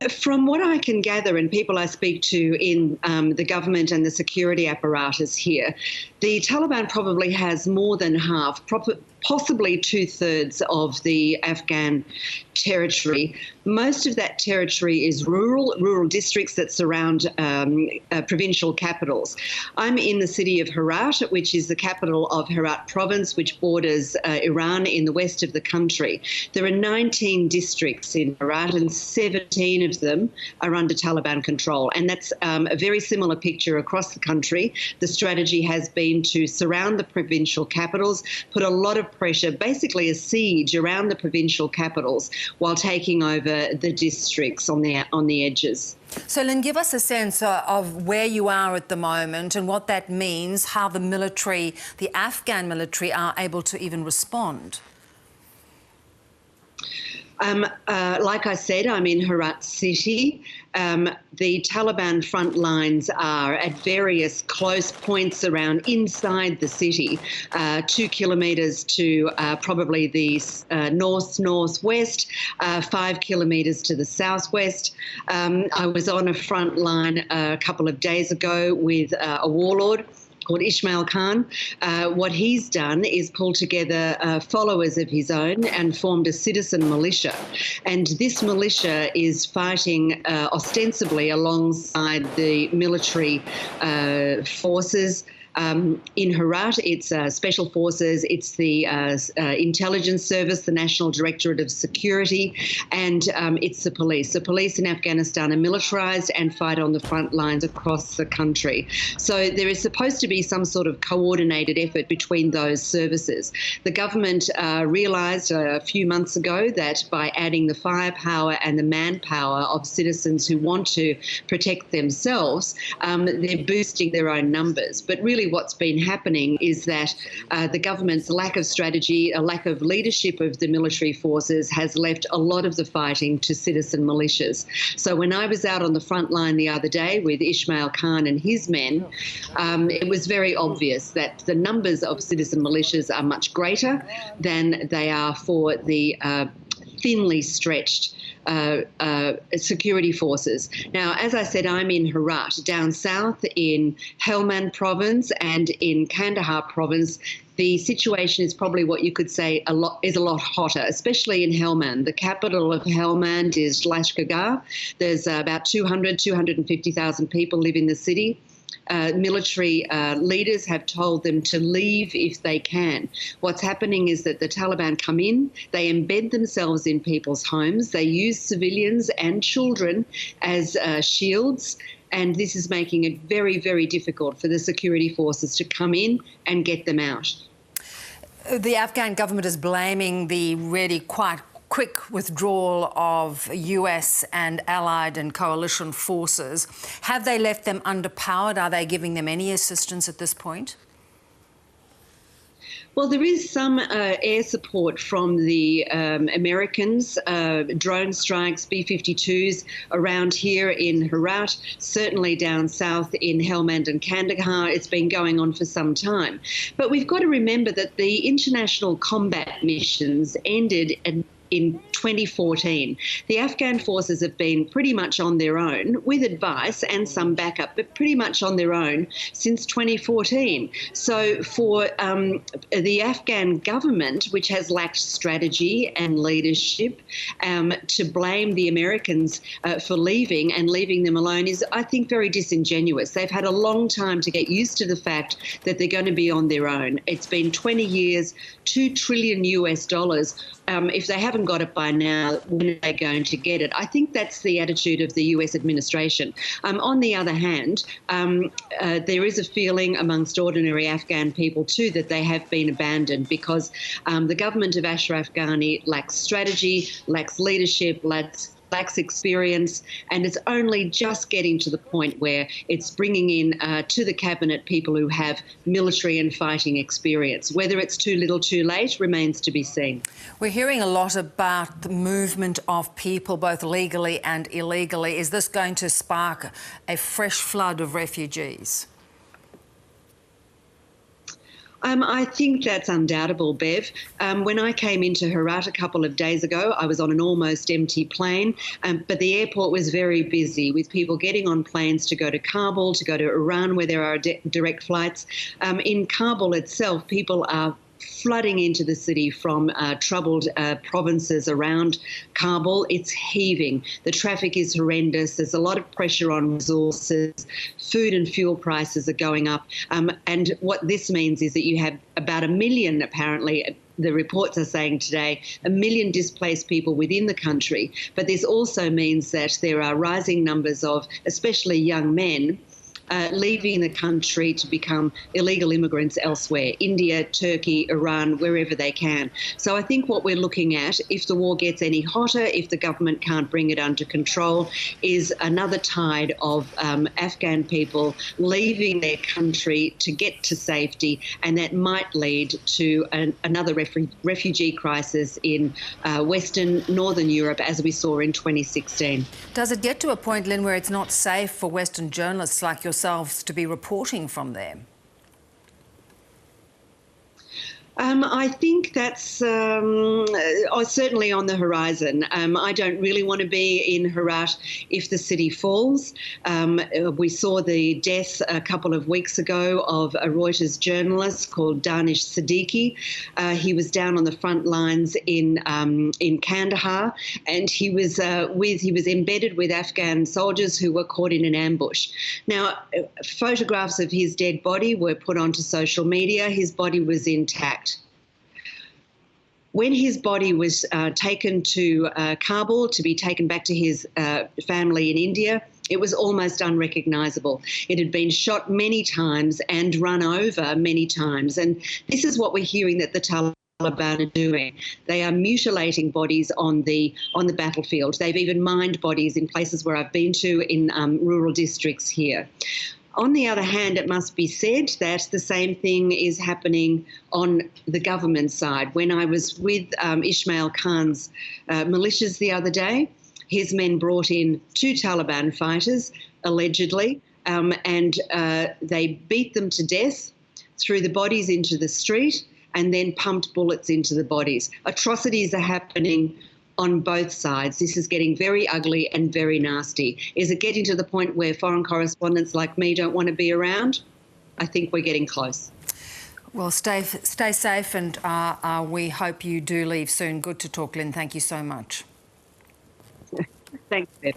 From what I can gather, and people I speak to in the government and the security apparatus here, the Taliban probably has more than half, possibly two-thirds of the Afghan territory. Most of that territory is rural districts that surround provincial capitals. I'm in the city of Herat, which is the capital of Herat province, which borders Iran in the west of the country. There are 19 districts in Herat, and 17 of them are under Taliban control. And that's a very similar picture across the country. The strategy has been to surround the provincial capitals, put a lot of pressure, basically a siege around the provincial capitals, while taking over the districts on the edges. So, Lynne, give us a sense of where you are at the moment and what that means, how the military, the Afghan military, are able to even respond. Like I said, I'm in Herat city. The Taliban front lines are at various close points around inside the city, 2 kilometres to probably the northwest, 5 kilometres to the southwest. I was on a front line a couple of days ago with a warlord called Ismail Khan. What he's done is pulled together followers of his own and formed a citizen militia. And this militia is fighting ostensibly alongside the military forces. In Herat, it's Special Forces, it's the Intelligence Service, the National Directorate of Security, and it's the police. The police in Afghanistan are militarised and fight on the front lines across the country. So there is supposed to be some sort of coordinated effort between those services. The government realised a few months ago that by adding the firepower and the manpower of citizens who want to protect themselves, they're boosting their own numbers. But really what's been happening is that the government's lack of strategy, a lack of leadership of the military forces has left a lot of the fighting to citizen militias. So when I was out on the front line the other day with Ismail Khan and his men, it was very obvious that the numbers of citizen militias are much greater than they are for the thinly stretched security forces. Now, as I said, I'm in Herat. Down south in Helmand province and in Kandahar province, the situation is probably what you could say is a lot hotter, especially in Helmand. The capital of Helmand is Lashkargah. There's about 250,000 people live in the city. Military leaders have told them to leave if they can. What's happening is that the Taliban come in, they embed themselves in people's homes, they use civilians and children as shields, and this is making it very, very difficult for the security forces to come in and get them out. The Afghan government is blaming the really quite quick withdrawal of US and allied and coalition forces. Have they left them underpowered? Are they giving them any assistance at this point? Well, there is some air support from the Americans, drone strikes, B-52s around here in Herat, certainly down south in Helmand and Kandahar. It's been going on for some time. But we've got to remember that the international combat missions ended in 2014. The Afghan forces have been pretty much on their own, with advice and some backup, but pretty much on their own since 2014. So for the Afghan government, which has lacked strategy and leadership, to blame the Americans for leaving and leaving them alone is, I think, very disingenuous. They've had a long time to get used to the fact that they're going to be on their own. It's been 20 years, $2 trillion US. If they haven't got it by now, when are they going to get it? I think that's the attitude of the US administration. On the other hand, there is a feeling amongst ordinary Afghan people too that they have been abandoned because the government of Ashraf Ghani lacks strategy, lacks leadership, lacks experience, and it's only just getting to the point where it's bringing in to the cabinet people who have military and fighting experience. Whether it's too little too late remains to be seen. We're hearing a lot about the movement of people, both legally and illegally. Is this going to spark a fresh flood of refugees? I think that's undoubtable, Bev. When I came into Herat a couple of days ago, I was on an almost empty plane, but the airport was very busy with people getting on planes to go to Kabul, to go to Iran, where there are direct flights. In Kabul itself, people are flooding into the city from troubled provinces around Kabul. It's heaving. The traffic is horrendous. There's a lot of pressure on resources. Food and fuel prices are going up. And what this means is that you have about 1 million, apparently, the reports are saying today, 1 million displaced people within the country. But this also means that there are rising numbers of, especially young men, leaving the country to become illegal immigrants elsewhere, India, Turkey, Iran, wherever they can. So I think what we're looking at, if the war gets any hotter, if the government can't bring it under control, is another tide of Afghan people leaving their country to get to safety, and that might lead to another refugee crisis in Western, Northern Europe, as we saw in 2016. Does it get to a point, Lynne, where it's not safe for Western journalists like yourselves to be reporting from there? I think that's certainly on the horizon. I don't really want to be in Herat if the city falls. We saw the death a couple of weeks ago of a Reuters journalist called Danish Siddiqui. He was down on the front lines in Kandahar, and he was embedded with Afghan soldiers who were caught in an ambush. Now, photographs of his dead body were put onto social media. His body was intact. When his body was taken to Kabul to be taken back to his family in India, it was almost unrecognisable. It had been shot many times and run over many times. And this is what we're hearing that the Taliban are doing. They are mutilating bodies on the battlefield. They've even mined bodies in places where I've been to in rural districts here. On the other hand, it must be said that the same thing is happening on the government side. When I was with Ismail Khan's militias the other day, his men brought in 2 Taliban fighters, allegedly, and they beat them to death, threw the bodies into the street, and then pumped bullets into the bodies. Atrocities are happening on both sides. This is getting very ugly and very nasty. Is it getting to the point where foreign correspondents like me don't want to be around? I think we're getting close. Well, stay safe, and we hope you do leave soon. Good to talk, Lynne. Thank you so much. Thanks, Beth.